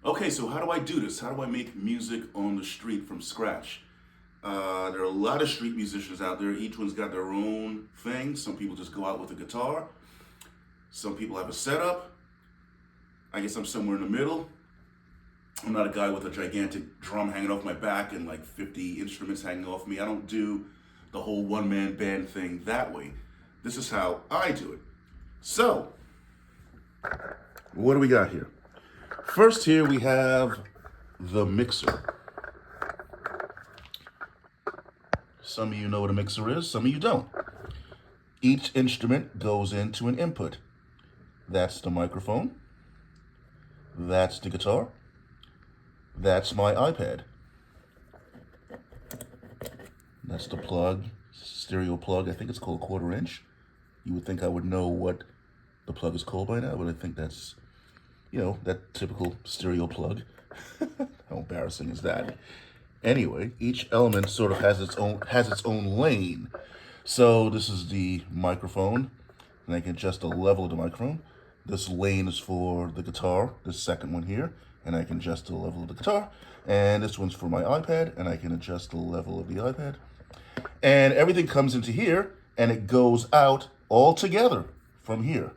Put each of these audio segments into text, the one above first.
Okay, so how do I do this? How do I make music on the street from scratch? There are a lot of street musicians out there. Each one's got their own thing. Some people just go out with a guitar. Some people have a setup. I guess I'm somewhere in the middle. I'm not a guy with a gigantic drum hanging off my back and like 50 instruments hanging off me. I don't do the whole one-man band thing that way. This is how I do it. So, what do we got here? First here we have the mixer. Some of you know what a mixer is, some of you don't. Each instrument goes into an input. That's the microphone. That's the guitar. That's my iPad. That's the plug, stereo plug. I think it's called 1/4 inch. You would think I would know what the plug is called by now, but I think that's, that typical stereo plug. How embarrassing is that? Anyway, each element sort of has its own lane. So this is the microphone, and I can adjust the level of the microphone. This lane is for the guitar, this second one here, and I can adjust the level of the guitar. And this one's for my iPad, and I can adjust the level of the iPad. And everything comes into here, and it goes out all together from here.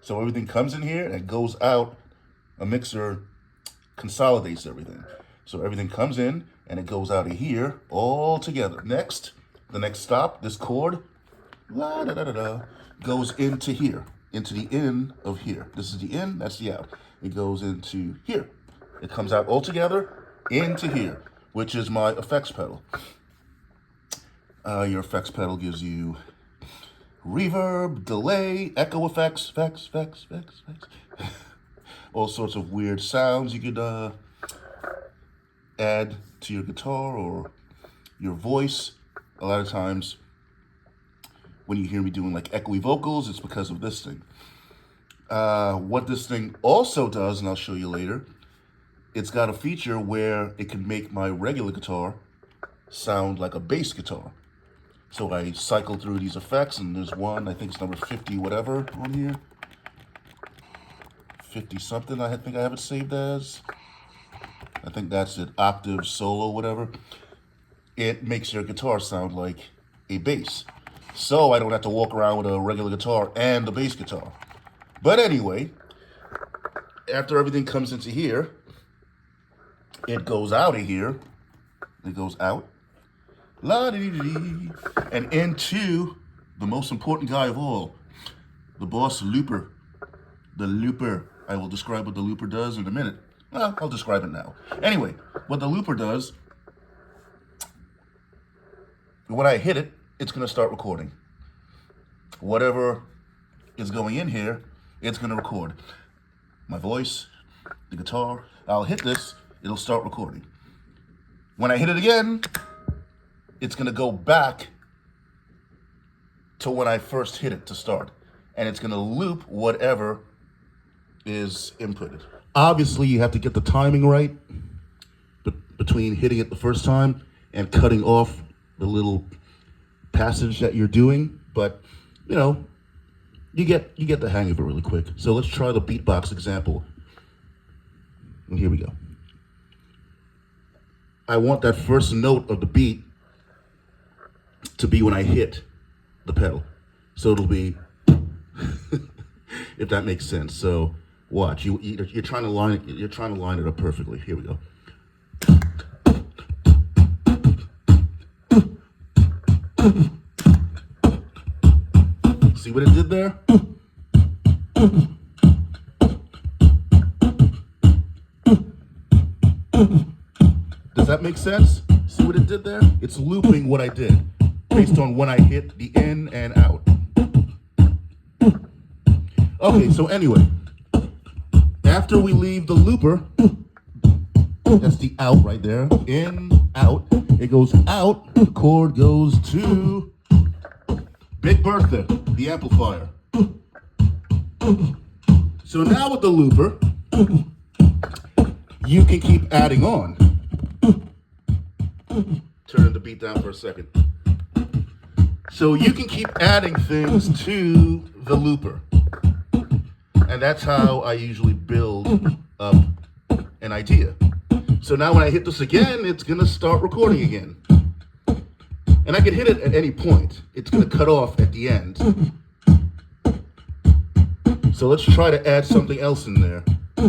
So everything comes in here and it goes out. A mixer consolidates everything. So everything comes in and it goes out of here all together. Next, the next stop, this chord, la da da da da, goes into here, into the in of here. This is the in, that's the out. It goes into here. It comes out all together into here, which is my effects pedal. Your effects pedal gives you reverb, delay, echo effects, effects. All sorts of weird sounds you could add to your guitar or your voice. A lot of times when you hear me doing like echoey vocals, it's because of this thing. What this thing also does, and I'll show you later, it's got a feature where it can make my regular guitar sound like a bass guitar. So I cycle through these effects, and there's one, I think it's number 50 whatever on here. 50 something, I think I have it saved as. I think that's it, octave, solo, whatever. It makes your guitar sound like a bass. So I don't have to walk around with a regular guitar and a bass guitar. But anyway, after everything comes into here, it goes out of here. It goes out. La-dee-dee-dee. And into the most important guy of all, the boss looper. The looper. I will describe what the looper does in a minute. Well, I'll describe it now. Anyway, what the looper does, when I hit it, it's going to start recording. Whatever is going in here, it's going to record. My voice, the guitar. I'll hit this, it'll start recording. When I hit it again, it's going to go back to when I first hit it to start. And it's going to loop whatever is inputted. Obviously, you have to get the timing right between hitting it the first time and cutting off the little passage that you're doing. But, you get the hang of it really quick. So let's try the beatbox example. And here we go. I want that first note of the beat to be when I hit the pedal. So it'll be, if that makes sense. So watch, you're trying to line it up perfectly. Here we go. See what it did there? Does that make sense? See what it did there? It's looping what I did based on when I hit the in and out. Okay, so anyway, after we leave the looper, that's the out right there, in, out, it goes out, the chord goes to Big Bertha, the amplifier. So now with the looper, you can keep adding on. Turn the beat down for a second. So you can keep adding things to the looper. And that's how I usually build up idea. So now when I hit this again, it's gonna start recording again. And I can hit it at any point. It's gonna cut off at the end. So let's try to add something else in there. Na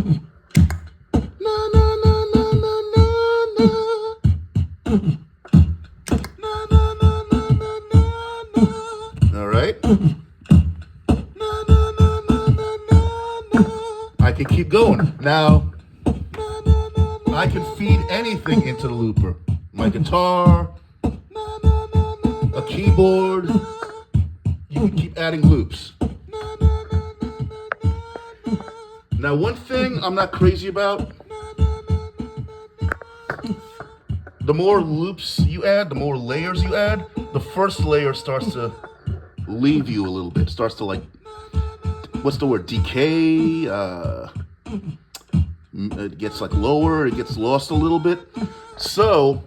na na na na na na. Na na na na na na na. All right. Na na na na na na na. I can keep going. Now I can feed anything into the looper. My guitar, a keyboard. You can keep adding loops. Now, one thing I'm not crazy about, the more loops you add, the more layers you add, the first layer starts to leave you a little bit. Starts to, like, what's the word, decay, it gets like lower, it gets lost a little bit. So,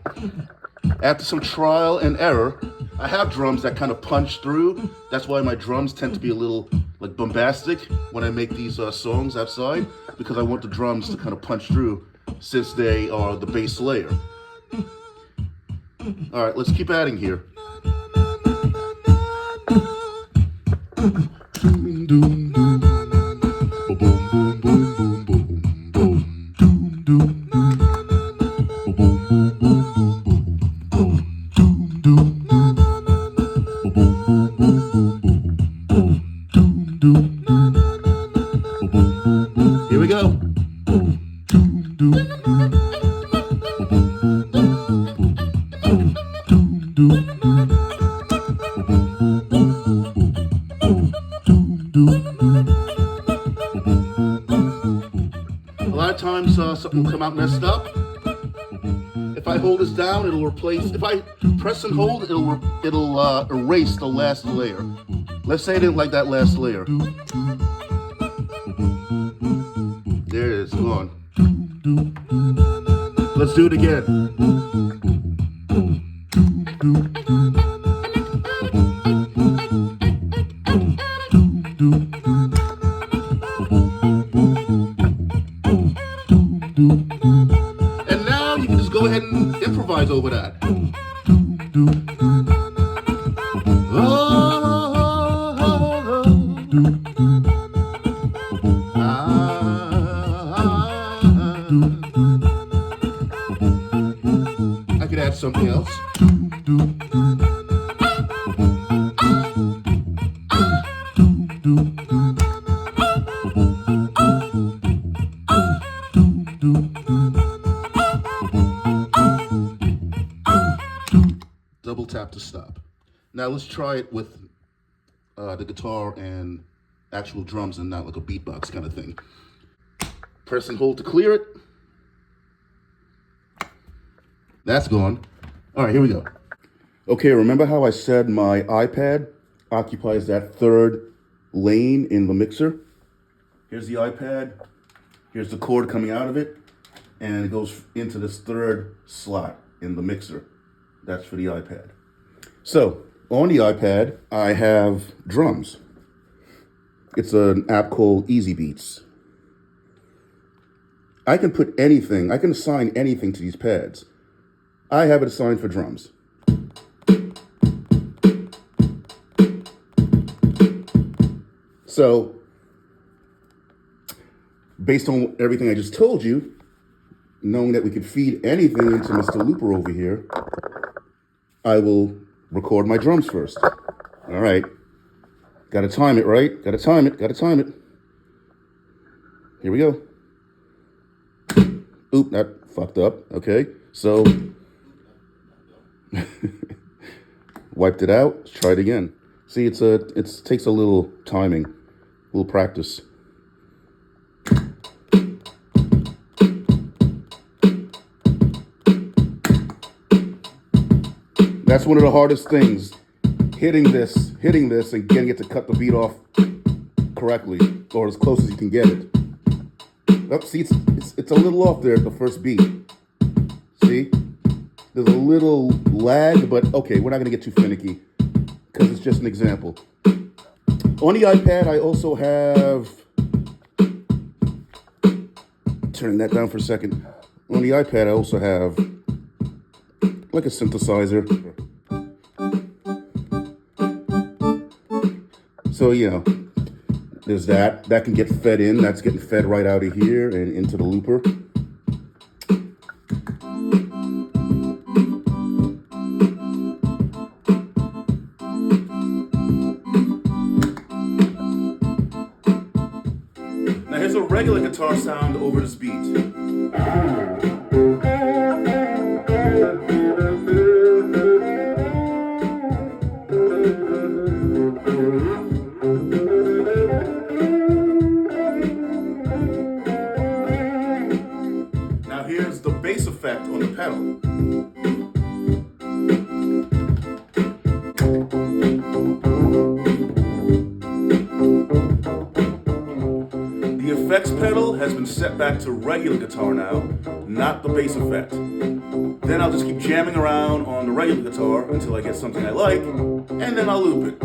after some trial and error, I have drums that kind of punch through. That's why my drums tend to be a little like bombastic when I make these songs outside, because I want the drums to kind of punch through since they are the base layer. All right, let's keep adding here. Here we go. A lot of times something will come out messed up. If I hold this down, it'll replace. If I press and hold, it'll erase the last layer. Let's say I didn't like that last layer. There it is, gone. Let's do it again. And now you can just go ahead and improvise over that. I could add something else. Double tap to stop. Now let's try it with the guitar and actual drums and not like a beatbox kind of thing. Press and hold to clear it. That's gone. All right, here we go. Okay, remember how I said my iPad occupies that third lane in the mixer? Here's the iPad. Here's the cord coming out of it. And it goes into this third slot in the mixer. That's for the iPad. So, on the iPad, I have drums. It's an app called Easy Beats. I can put anything, I can assign anything to these pads. I have it assigned for drums. So, based on everything I just told you, knowing that we could feed anything into Mr. Looper over here, I will record my drums first. All right. Got to time it, right? Got to time it. Got to time it. Here we go. Oop, that fucked up. Okay. So, wiped it out. Let's try it again. See, it takes a little timing, a little practice. That's one of the hardest things, hitting this and getting it to cut the beat off correctly, or as close as you can get it. Oh, see, it's a little off there at the first beat. See? There's a little lag, but okay, we're not gonna get too finicky because it's just an example. On the iPad, I also have turning that down for a second. On the iPad, I also have like a synthesizer. So, you know, there's that. That can get fed in. That's getting fed right out of here and into the looper. Now here's a regular guitar sound over this beat. Now here's the bass effect on the pedal. The effects pedal has been set back to regular guitar now, not the bass effect. Then I'll just keep jamming around on the regular guitar until I get something I like, and then I'll loop it.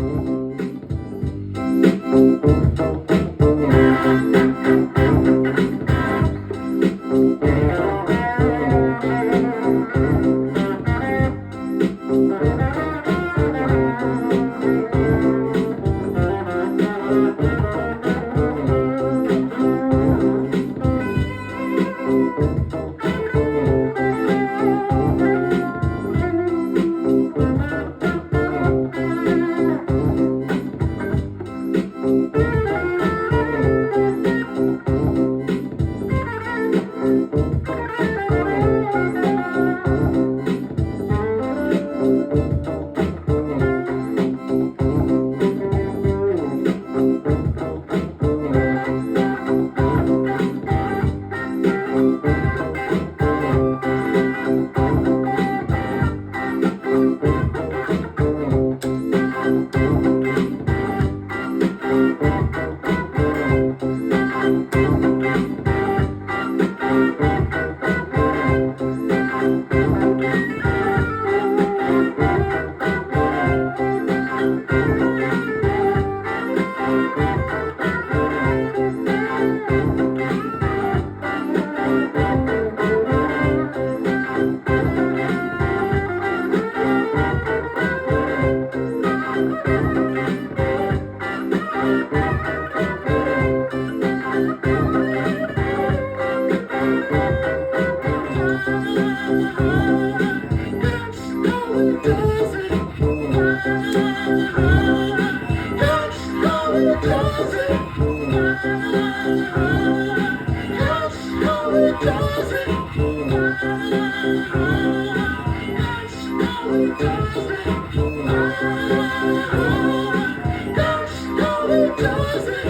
Does it?